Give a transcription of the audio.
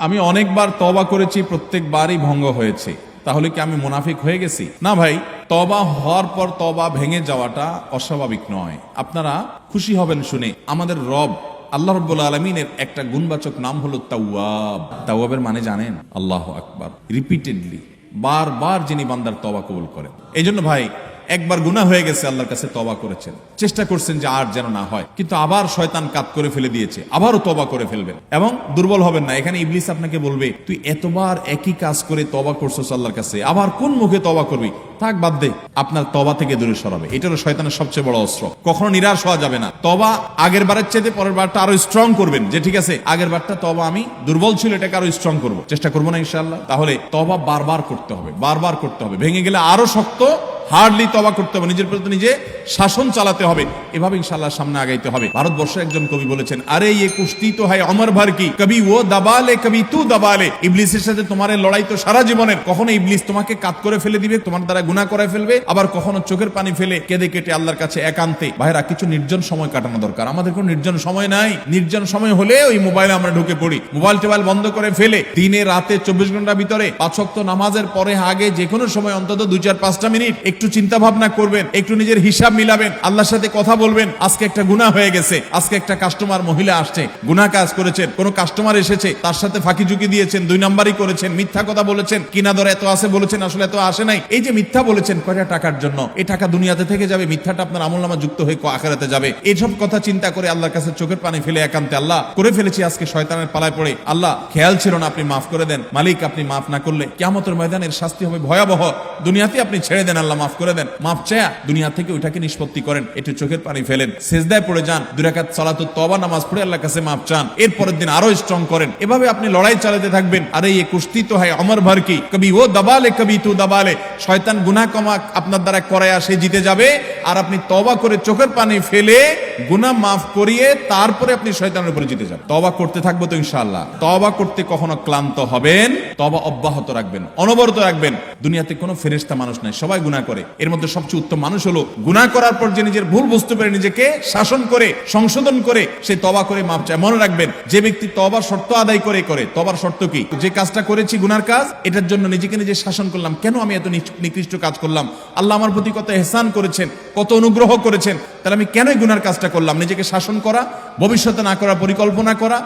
আমি অনেকবার তওবা করেছি, প্রত্যেকবারই ভঙ্গ হয়েছে, তাহলে কি আমি মুনাফিক হয়ে গেছি? না ভাই, তওবা হওয়ার পর তওবা ভেঙে যাওয়াটা অস্বাভাবিক নয়। আপনারা খুশি হবেন শুনে, আমাদের রব আল্লাহ রাব্বুল আলামিনের একটা গুণবাচক নাম হলো তাওয়াব। তাওয়াবের মানে জানেন? আল্লাহু আকবার। রিপিটেডলি, বারবার যিনি বান্দার তওবা কবুল করেন। এই জন্য ভাই, একবার গুনাহ হয়ে গেছে, আল্লাহর কাছে তওবা করেছেন, চেষ্টা করছেন যে আর যেন না হয়, কিন্তু আবার শয়তান কাত করে ফেলে দিয়েছে, আবারও তওবা করে ফেলবেন এবং দুর্বল হবেন না। এখানে ইবলিস আপনাকে বলবে, তুই এতবার একই কাজ করে তওবা করছস আল্লাহর কাছে, আবার কোন মুখে তওবা করবি? থাক, বাদ দে। আপনার তওবা থেকে দূরে সরাবে। এটারও শয়তানের সবচেয়ে বড় অস্ত্র। কখনো নিরাশ হওয়া যাবে না। তওবা আগের বারের চাইতে পরের বারটা আরো স্ট্রং করবেন, যে ঠিক আছে আগের বারটা তওবা আমি দুর্বল ছিল, এটাকে আরো স্ট্রং করব, চেষ্টা করবো না ইনশাআল্লাহ। তাহলে তওবা বারবার করতে হবে, বারবার করতে হবে। ভেঙে গেলে আরো শক্ত হার্ডলি তওবা করতে হবে, নিজের প্রতি নিজে শাসন চালাতে হবে। এভাবে ইনশাআল্লাহ সামনে আগাইতে হবে। ভারতবর্ষের একজন কবি বলেছেন, আরে ये কুশ্তি তো হয় অমর ভর কি, কবি ও দাবালে কবি তু দাবালে। ইবলিসের সাথে তোমার লড়াই তো সারা জীবনের। কখনো ইবলিস তোমাকে কাত করে ফেলে দিবে, তোমার দ্বারা গুনাহ করে ফেলবে, আবার কখনো চোখের পানি ফেলে কেঁদে কেটে আল্লাহর কাছে একান্তে। ভাইরা, কিছু নির্জন সময় কাটানো দরকার। আমাদের কোনো নির্জন সময় নাই। নির্জন সময় হলে ওই মোবাইলে আমরা ঢুকে পড়ি, মোবাইল টোবাইল বন্ধ করে ফেলে দিনে রাতে 24 ঘন্টার ভিতরে 5 ওয়াক্ত নামাজের পরে আগে যে কোনো সময় অন্তত 2-4-5টা মিনিট একটু চিন্তা ভাবনা করবেন, একটু নিজের হিসাব মিলাবেন, আল্লাহর সাথে কথা বলবেন। আজকে একটা গুনাহ হয়ে গেছে, আজকে একটা কাস্টমার মহিলা আসছে, গুনাহ কাজ করেছেন, কোন কাস্টমার এসেছে, তার সাথে ফাঁকি ঝুঁকি দিয়েছেন, 2 নাম্বারই করেছেন, মিথ্যা কথা বলেছেন, কিনা দর এত আছে বলেছেন, আসলে এত আসে নাই। এই যে মিথ্যা বলেছেন কয়টা টাকার জন্য, এই টাকা দুনিয়াতে থেকে যাবে, মিথ্যাটা আপনার আমলনামা যুক্ত হয়ে আখিরাতে যাবে। এইসব কথা চিন্তা করে আল্লাহর কাছে চোখের পানি ফেলে একান্তে, আল্লাহ করে ফেলেছি আজকে শয়তানের পালায় পড়ে, আল্লাহ খেয়াল ছিল না, আপনি মাফ করে দেন। মালিক, আপনি মাফ না করলে কিয়ামতের ময়দানের শাস্তি হবে ভয়াবহ। দুনিয়াতে আপনি ছেড়ে দেন, আল্লাহ মাফ করে দেন। মাফ চায়া দুনিয়া থেকে ওইটাকে নিষ্পত্তি করেন, একটু চোখের পানি ফেলেন, সেজদায় পড়ে যান, 2 রাকাত সালাতুত তওবা নামাজ পড়ে আল্লাহর কাছে মাফ চান, এরপরের দিন আরো স্ট্রং করেন। এভাবে আপনি লড়াই চালাতে থাকবেন। আরে ये কুশ্তি তো হয় অমর ভর কি, কবি ও দাবালে কবি তু দাবালে। শয়তান গুনাহ কমা আপনার দ্বারা করায় সে জিতে যাবে, আর আপনি তওবা করে চোখের পানি ফেলে গুনাহ মাফ করিয়ে তারপরে আপনি শয়তানের উপরে জিতে যাবেন। তওবা করতে থাকবো তো ইনশাআল্লাহ। তওবা করতে কখনো ক্লান্ত হবেন, তওবা অব্যাহত রাখবেন, অনবরত রাখবেন। দুনিয়াতে কোনো ফেরেশতা মানুষ নাই, সবাই গুনাহ করে। এর মধ্যে সবচেয়ে উত্তম মানুষ হলো গুনাহ করার পর যে নিজের ভুল বুঝতে পারে, নিজেকে শাসন করে সংশোধন করে সে তওবা করে মাফ চায়। মনে রাখবেন, যে ব্যক্তি তওবার শর্ত আদায় করে, তওবার শর্ত কি? যে কাজটা করেছি গুনার কাজ, এটার জন্য নিজেকে নিজে শাসন করলাম, কেন আমি এত নিকৃষ্ট কাজ করলাম? আল্লাহ আমার প্রতি কত ইহসান করেছেন, কত অনুগ্রহ করেছেন, তাহলে আমি কেন গুনার কাজটা করলাম? নিজেকে শাসন করা, ভবিষ্যতে না করার পরিকল্পনা করা,